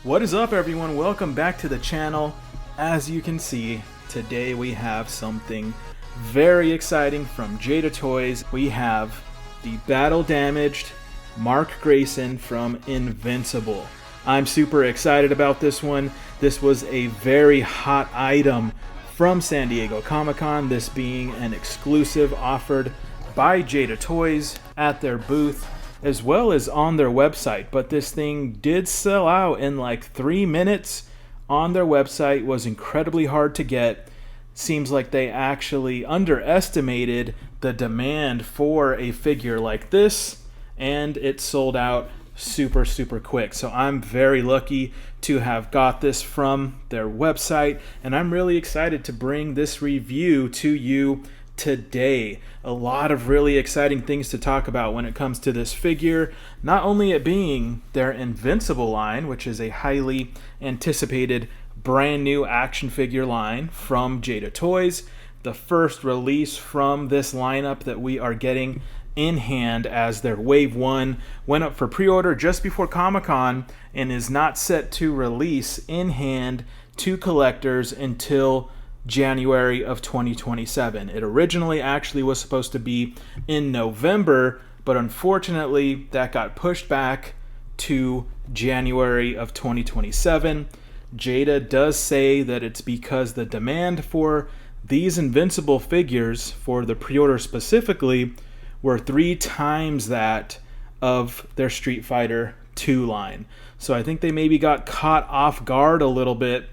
What is up, everyone? Welcome back to the channel. As you can see, today we have something very exciting from Jada Toys. We have the battle damaged Mark Grayson from Invincible. I'm super excited about this one. This was a very hot item from San Diego Comic-Con, this being an exclusive offered by Jada Toys at their booth as well as on their website. But this thing did sell out in like 3 minutes on their website. Was incredibly hard to get. Seems like they actually underestimated the demand for a figure like this, and it sold out super quick. So I'm very lucky to have got this from their website, and I'm really excited to bring this review to you today. A lot of really exciting things to talk about when it comes to this figure. Not only it being their Invincible line, which is a highly anticipated brand new action figure line from Jada Toys, the first release from this lineup that we are getting in hand, as their Wave 1 went up for pre-order just before Comic-Con and is not set to release in hand to collectors until January of 2027. It originally actually was supposed to be in November, but unfortunately that got pushed back to January of 2027. Jada does say that it's because the demand for these Invincible figures, for the pre-order specifically, were 3 times that of their Street Fighter 2 line. So I think they maybe got caught off guard a little bit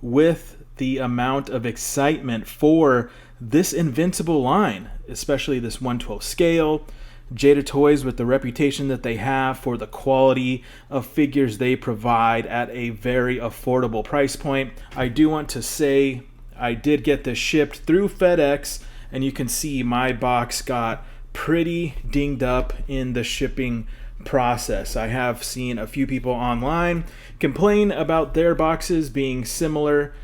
with the amount of excitement for this Invincible line, especially this 1/12 scale. Jada Toys, with the reputation that they have for the quality of figures they provide at a very affordable price point. I do want to say I did get this shipped through FedEx, and you can see my box got pretty dinged up in the shipping process. I have seen a few people online complain about their boxes being similar.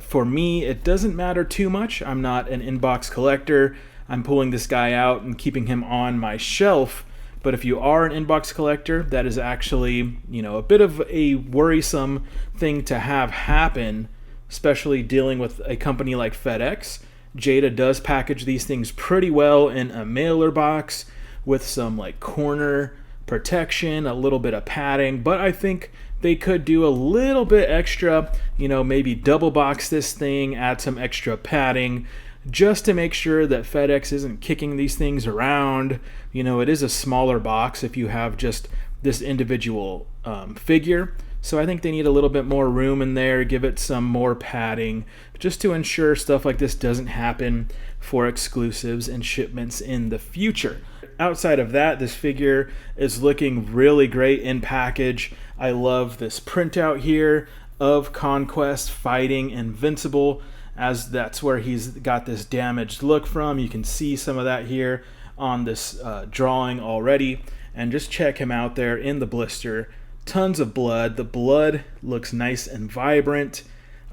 For me, it doesn't matter too much. I'm not an inbox collector. I'm pulling this guy out and keeping him on my shelf. But if you are an inbox collector, that is actually, a bit of a worrisome thing to have happen, especially dealing with a company like FedEx. Jada does package these things pretty well in a mailer box with some corner protection, a little bit of padding, but I think they could do a little bit extra, maybe double box this thing, add some extra padding, just to make sure that FedEx isn't kicking these things around. It is a smaller box if you have just this individual figure. So I think they need a little bit more room in there, give it some more padding, just to ensure stuff like this doesn't happen for exclusives and shipments in the future. Outside of that, this figure is looking really great in package. I love this printout here of Conquest fighting Invincible, as that's where he's got this damaged look from. You can see some of that here on this drawing already, and just check him out there in the blister. Tons of blood. The blood looks nice and vibrant.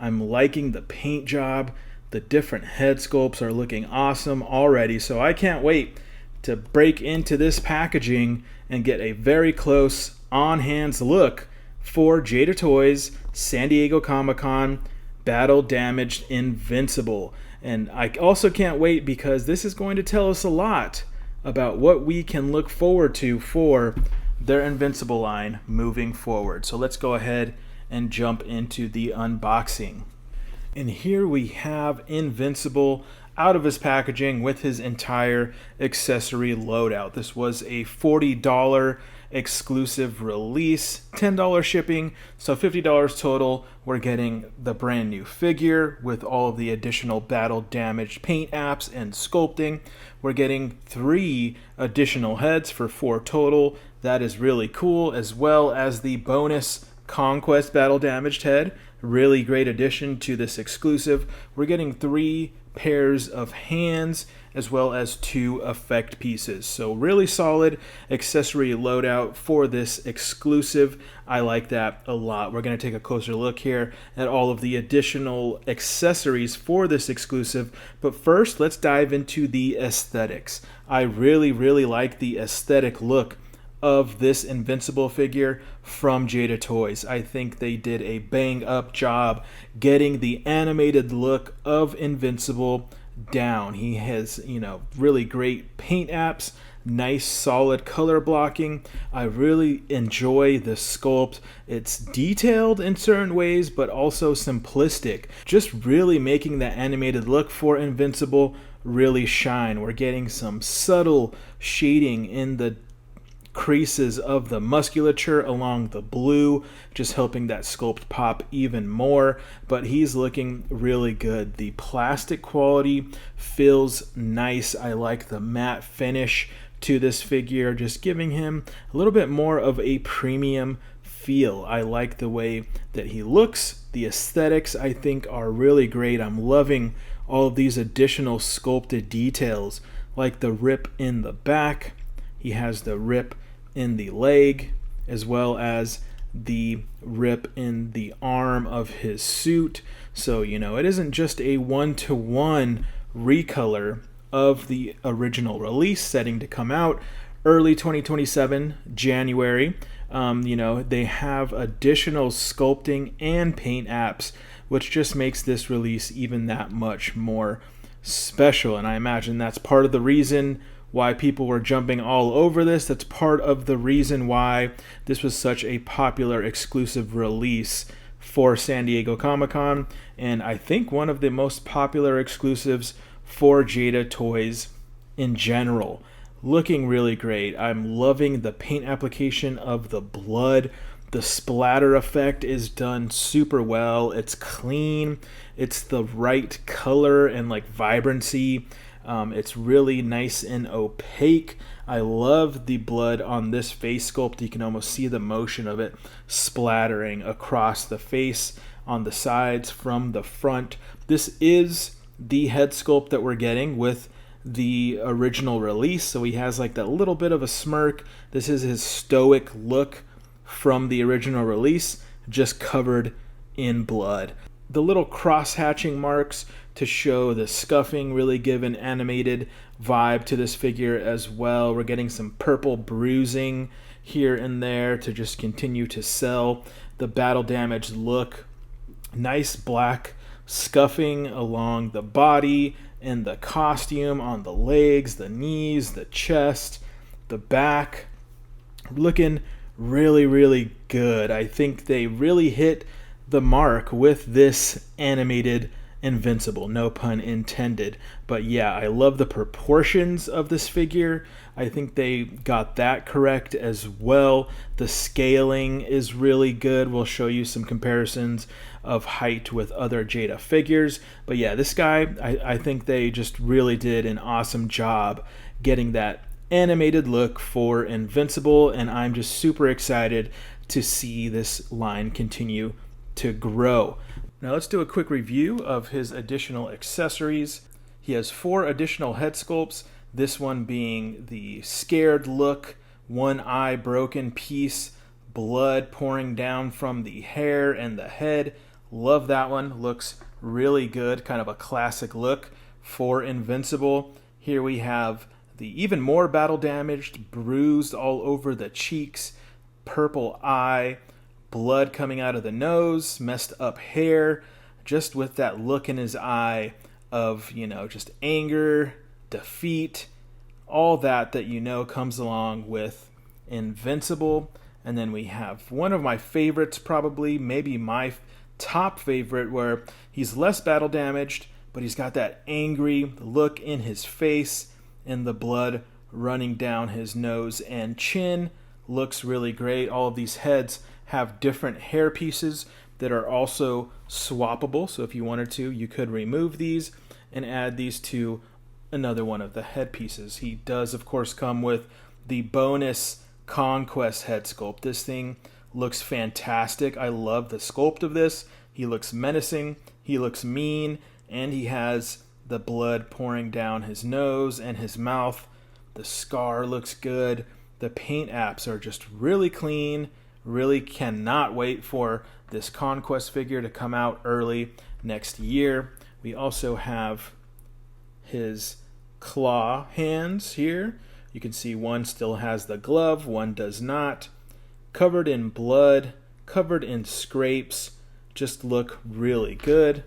I'm liking the paint job. The different head sculpts are looking awesome already, so I can't wait to break into this packaging and get a very close on-hands look for Jada Toys San Diego Comic-Con Battle Damaged Invincible. And I also can't wait because this is going to tell us a lot about what we can look forward to for their Invincible line moving forward. So let's go ahead and jump into the unboxing. And here we have Invincible out of his packaging with his entire accessory loadout. This was a $40 exclusive release, $10 shipping, so $50 total. We're getting the brand new figure with all of the additional battle damaged paint apps and sculpting. We're getting 3 additional heads for 4 total. That is really cool, as well as the bonus Conquest battle damaged head. Really great addition to this exclusive. We're getting 3 pairs of hands as well as 2 effect pieces. So really solid accessory loadout for this exclusive. I like that a lot. We're going to take a closer look here at all of the additional accessories for this exclusive. But first, let's dive into the aesthetics. I really like the aesthetic look of this Invincible figure from Jada Toys. I think they did a bang up job getting the animated look of Invincible down. He has, really great paint apps, nice solid color blocking. I really enjoy the sculpt. It's detailed in certain ways, but also simplistic. Just really making the animated look for Invincible really shine. We're getting some subtle shading in the creases of the musculature along the blue, just helping that sculpt pop even more. But he's looking really good. The plastic quality feels nice. I like the matte finish to this figure, just giving him a little bit more of a premium feel. I like the way that he looks. The aesthetics, I think, are really great. I'm loving all of these additional sculpted details, like the rip in the back. He has the rip in the leg, as well as the rip in the arm of his suit. So, it isn't just a one-to-one recolor of the original release, setting to come out early 2027, January. They have additional sculpting and paint apps, which just makes this release even that much more special. And I imagine that's part of the reason why people were jumping all over this. That's part of the reason why this was such a popular exclusive release for San Diego Comic-Con, and I think one of the most popular exclusives for Jada Toys in general. Looking really great. I'm loving the paint application of the blood. The splatter effect is done super well. It's clean. It's the right color and vibrancy. It's really nice and opaque. I love the blood on this face sculpt. You can almost see the motion of it splattering across the face, on the sides, from the front. This is the head sculpt that we're getting with the original release. So he has that little bit of a smirk. This is his stoic look from the original release, just covered in blood. The little cross-hatching marks to show the scuffing really give an animated vibe to this figure as well. We're getting some purple bruising here and there to just continue to sell the battle damaged look. Nice black scuffing along the body and the costume, on the legs, the knees, the chest, the back. Looking really, really good. I think they really hit the mark with this animated Invincible, no pun intended. But yeah, I love the proportions of this figure. I think they got that correct as well. The scaling is really good. We'll show you some comparisons of height with other Jada figures. But yeah, this guy, I think they just really did an awesome job getting that animated look for Invincible, and I'm just super excited to see this line continue to grow. Now let's do a quick review of his additional accessories. He has 4 additional head sculpts, this one being the scared look, one eye broken piece, blood pouring down from the hair and the head. Love that one, looks really good, kind of a classic look for Invincible. Here we have the even more battle damaged, bruised all over the cheeks, purple eye, blood coming out of the nose, messed up hair, just with that look in his eye of, just anger, defeat, all that comes along with Invincible. And then we have one of my favorites, probably, maybe my top favorite, where he's less battle damaged, but he's got that angry look in his face and the blood running down his nose and chin. Looks really great. All of these heads have different hair pieces that are also swappable. So if you wanted to, you could remove these and add these to another one of the head pieces. He does, of course, come with the bonus Conquest head sculpt. This thing looks fantastic. I love the sculpt of this. He looks menacing, he looks mean, and he has the blood pouring down his nose and his mouth. The scar looks good. The paint apps are just really clean. Really cannot wait for this Conquest figure to come out early next year. We also have his claw hands here, You can see one still has the glove, one does not. Covered in blood, covered in scrapes, just look really good.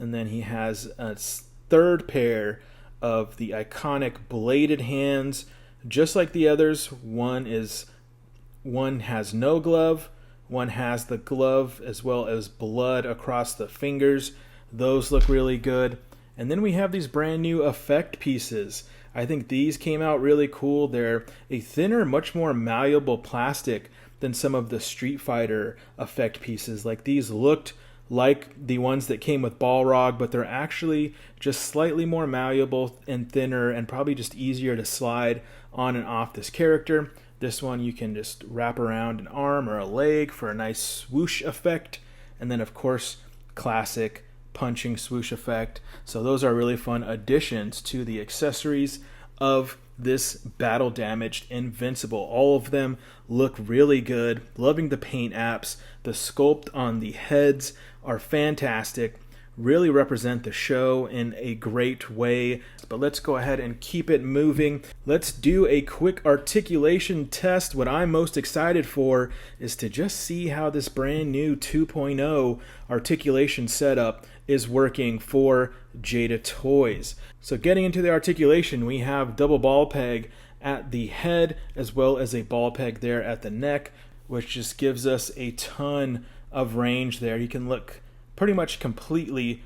And then he has a third pair of the iconic bladed hands, just like the others. One has no glove, one has the glove as well as blood across the fingers. Those look really good. And then we have these brand new effect pieces. I think these came out really cool. They're a thinner, much more malleable plastic than some of the Street Fighter effect pieces. Like, these looked like the ones that came with Balrog, but they're actually just slightly more malleable and thinner and probably just easier to slide on and off this character. This one you can just wrap around an arm or a leg for a nice swoosh effect. And then, of course, classic punching swoosh effect. So those are really fun additions to the accessories of this battle damaged Invincible. All of them look really good. Loving the paint apps. The sculpt on the heads are fantastic. Really represent the show in a great way. But let's go ahead and keep it moving. Let's do a quick articulation test. What I'm most excited for is to just see how this brand new 2.0 articulation setup is working for Jada Toys. So getting into the articulation, we have double ball peg at the head as well as a ball peg there at the neck, which just gives us a ton of range there. You can look pretty much completely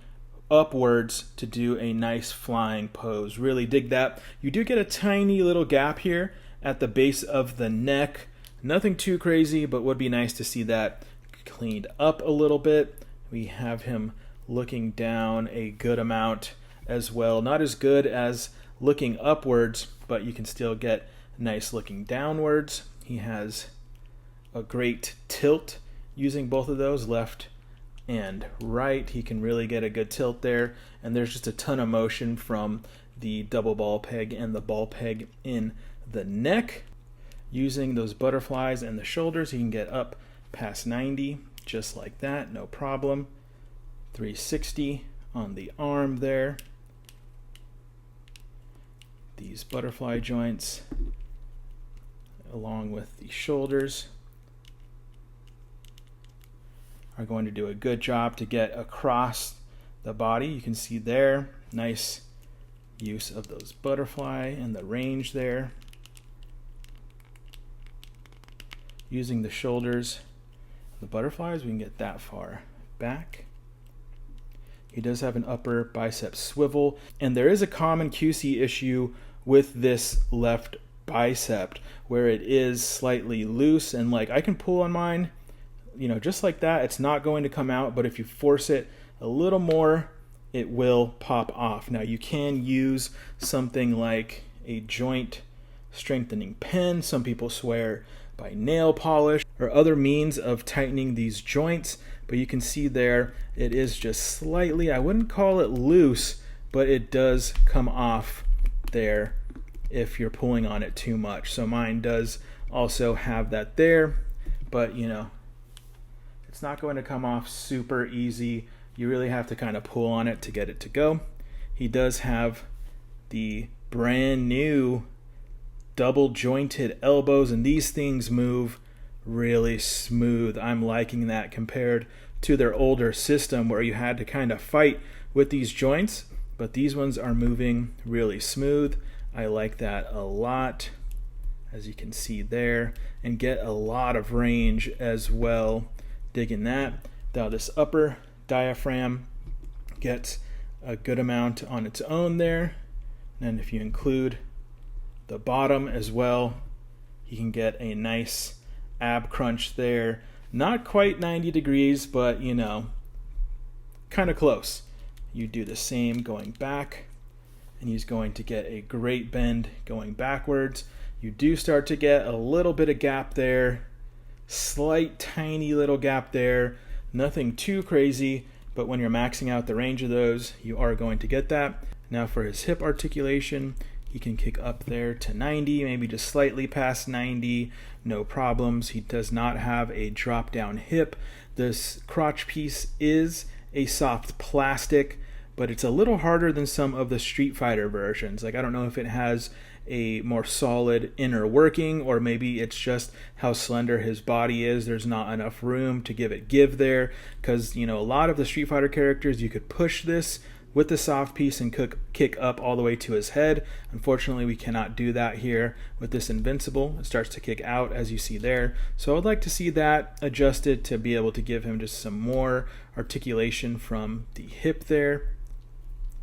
upwards to do a nice flying pose. Really dig that. You do get a tiny little gap here at the base of the neck. Nothing too crazy, but would be nice to see that cleaned up a little bit. We have him looking down a good amount as well. Not as good as looking upwards, but you can still get nice looking downwards. He has a great tilt using both of those, left and right. He can really get a good tilt there, and there's just a ton of motion from the double ball peg and the ball peg in the neck. Using those butterflies and the shoulders, he can get up past 90 just like that, no problem. 360 on the arm there. These butterfly joints along with the shoulders are going to do a good job to get across the body. You can see there, nice use of those butterfly and the range there. Using the shoulders, the butterflies, we can get that far back. He does have an upper bicep swivel, and there is a common QC issue with this left bicep where it is slightly loose, and like I can pull on mine, you know, just like that, it's not going to come out, but if you force it a little more, it will pop off. Now you can use something like a joint strengthening pen. Some people swear by nail polish or other means of tightening these joints, but you can see there it is just slightly, I wouldn't call it loose, but it does come off there if you're pulling on it too much. So mine does also have that there, but you know, it's not going to come off super easy. You really have to kind of pull on it to get it to go. He does have the brand new double jointed elbows, and these things move really smooth. I'm liking that compared to their older system where you had to kind of fight with these joints, but these ones are moving really smooth. I like that a lot, as you can see there, and get a lot of range as well. Digging that. Now this upper diaphragm gets a good amount on its own there, and if you include the bottom as well, you can get a nice ab crunch there. Not quite 90 degrees, but you know, kind of close. You do the same going back, and he's going to get a great bend going backwards. You do start to get a little bit of gap there, slight tiny little gap there, nothing too crazy, but when you're maxing out the range of those, you are going to get that. Now for his hip articulation, he can kick up there to 90, maybe just slightly past 90, no problems. He does not have a drop down hip. This crotch piece is a soft plastic, but it's a little harder than some of the Street Fighter versions. Like, I don't know if it has a more solid inner working, or maybe it's just how slender his body is. There's not enough room to give it give there, because a lot of the Street Fighter characters, you could push this with the soft piece and kick up all the way to his head. Unfortunately, we cannot do that here with this Invincible. It starts to kick out, as you see there. So I would like to see that adjusted to be able to give him just some more articulation from the hip there.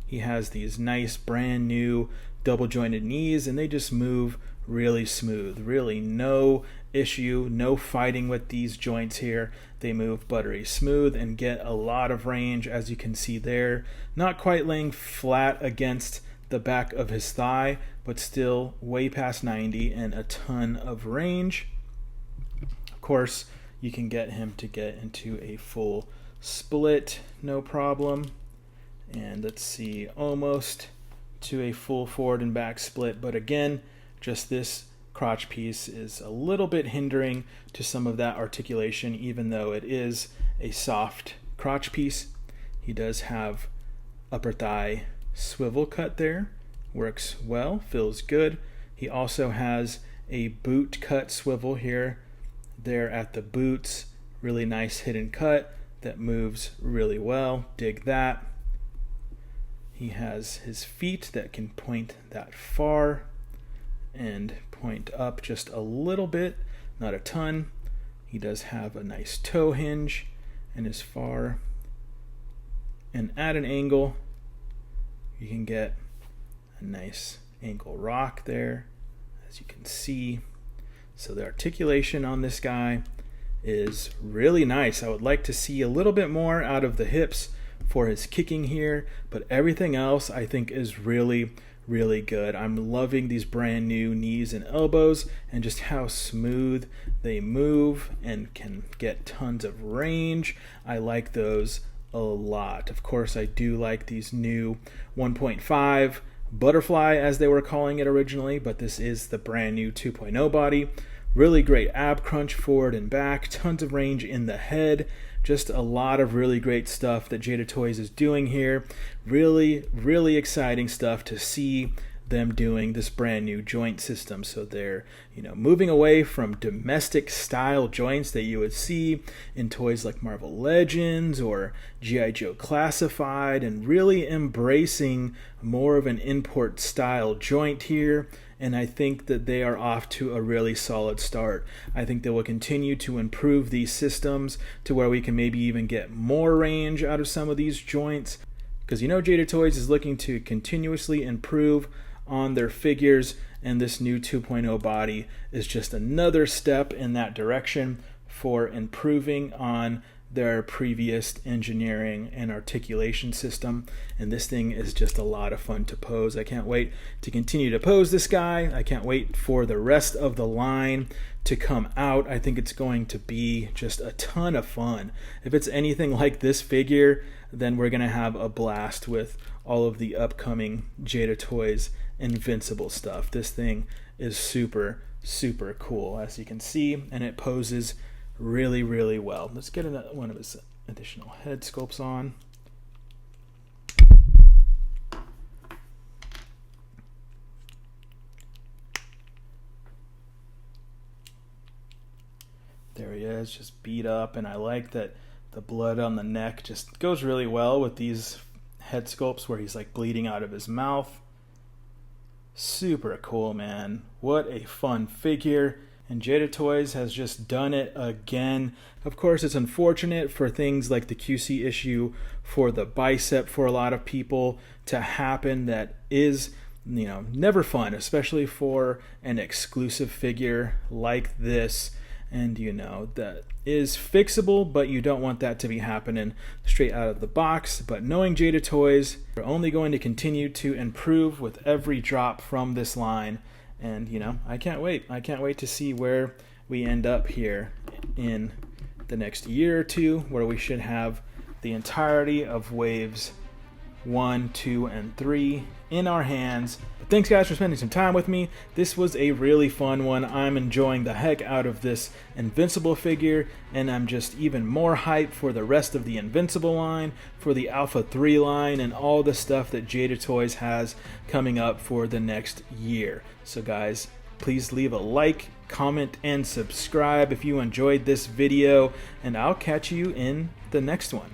He has these nice brand new double jointed knees, and they just move really smooth. Really no issue, no fighting with these joints here. They move buttery smooth and get a lot of range, as you can see there. Not quite laying flat against the back of his thigh, but still way past 90 and a ton of range. Of course, you can get him to get into a full split, no problem. And let's see, almost to a full forward and back split, but again, just this crotch piece is a little bit hindering to some of that articulation, even though it is a soft crotch piece. He does have upper thigh swivel cut there, works well, feels good. He also has a boot cut swivel here, there at the boots, really nice hidden cut that moves really well, dig that. He has his feet that can point that far and point up just a little bit, not a ton. He does have a nice toe hinge and is far and at an angle. You can get a nice ankle rock there, as you can see. So the articulation on this guy is really nice. I would like to see a little bit more out of the hips for his kicking here, but everything else I think is really good. I'm loving these brand new knees and elbows and just how smooth they move and can get tons of range. I like those a lot. Of course, I do like these new 1.5 butterfly, as they were calling it originally, but this is the brand new 2.0 body. Really great ab crunch forward and back, tons of range in the head. Just a lot of really great stuff that Jada Toys is doing here. Really exciting stuff to see them doing this brand new joint system. So they're, moving away from domestic style joints that you would see in toys like Marvel Legends or G.I. Joe Classified, and really embracing more of an import style joint here. And I think that they are off to a really solid start. I think they will continue to improve these systems to where we can maybe even get more range out of some of these joints. Because Jada Toys is looking to continuously improve on their figures, and this new 2.0 body is just another step in that direction for improving on their previous engineering and articulation system. And this thing is just a lot of fun to pose. I can't wait to continue to pose this guy. I can't wait for the rest of the line to come out. I think it's going to be just a ton of fun. If it's anything like this figure, then we're going to have a blast with all of the upcoming Jada Toys Invincible stuff. This thing is super cool, as you can see, and it poses really well. Let's get one of his additional head sculpts on. There he is, just beat up, and I like that the blood on the neck just goes really well with these head sculpts where he's like bleeding out of his mouth. Super cool, man. What a fun figure. And Jada Toys has just done it again. Of course, it's unfortunate for things like the QC issue for the bicep for a lot of people to happen. That is, never fun, especially for an exclusive figure like this. And that is fixable, but you don't want that to be happening straight out of the box. But knowing Jada Toys, they're only going to continue to improve with every drop from this line. And I can't wait. I can't wait to see where we end up here in the next year or two, where we should have the entirety of waves 1, 2, and 3 in our hands. But thanks guys for spending some time with me. This was a really fun one. I'm enjoying the heck out of this Invincible figure, and I'm just even more hyped for the rest of the Invincible line, for the Alpha 3 line, and all the stuff that Jada Toys has coming up for the next year. So guys, please leave a like, comment, and subscribe if you enjoyed this video, and I'll catch you in the next one.